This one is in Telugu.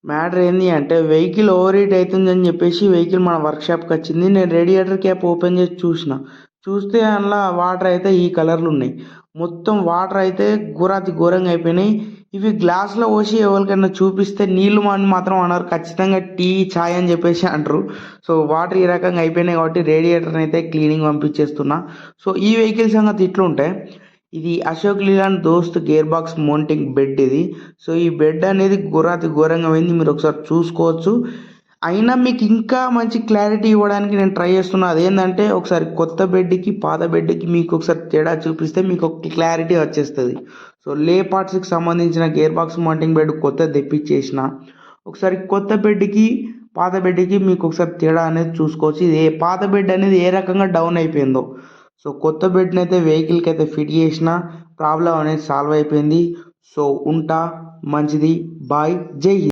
మ్యాటర్ ఏంది అంటే వెహికల్ ఓవర్ హీట్ అవుతుందని చెప్పేసి వెహికల్ మన వర్క్షాప్కి వచ్చింది. నేను రేడియేటర్ క్యాప్ ఓపెన్ చేసి చూస్తే అందులో వాటర్ అయితే ఈ కలర్లు ఉన్నాయి. మొత్తం వాటర్ అయితే ఘోరాతి ఘోరంగా అయిపోయినాయి. ఇవి గ్లాస్లో పోసి ఎవరికైనా చూపిస్తే నీళ్ళు మాత్రం అన్నారు, ఖచ్చితంగా టీ ఛాయ్ అని చెప్పేసి అంటారు. సో వాటర్ ఈ రకంగా అయిపోయినాయి కాబట్టి రేడియేటర్ని అయితే క్లీనింగ్ పంపించేస్తున్నా. సో ఈ వెహికల్ సంగతి ఇట్లుంటే, ఇది అశోక్ లీలాండ్ దోస్త్ గేర్ బాక్స్ మౌంటింగ్ బెడ్ ఇది. సో ఈ బెడ్ అనేది ఘోరాతి ఘోరంగా అయింది, మీరు ఒకసారి చూసుకోవచ్చు. అయినా మీకు ఇంకా మంచి క్లారిటీ ఇవ్వడానికి నేను ట్రై చేస్తున్నా. అదేంటంటే ఒకసారి కొత్త బెడ్కి పాత బెడ్కి మీకు ఒకసారి తేడా చూపిస్తే మీకు ఒక క్లారిటీ వచ్చేస్తుంది. సో లే పార్ట్స్కి సంబంధించిన గేర్ బాక్స్ మౌంటింగ్ బెడ్ కొత్త తెప్పించేసిన. ఒకసారి కొత్త బెడ్కి పాత బెడ్కి మీకు ఒకసారి తేడా అనేది చూసుకోవచ్చు. ఇది పాత బెడ్ అనేది ఏ రకంగా డౌన్ అయిపోయిందో. సో కొత్త బెడ్ని అయితే వెహికల్కి అయితే ఫిట్ చేసిన, ప్రాబ్లం అనేది సాల్వ్ అయిపోయింది. సో ఉంటా, మంచిది, బాయ్, జై హింద్.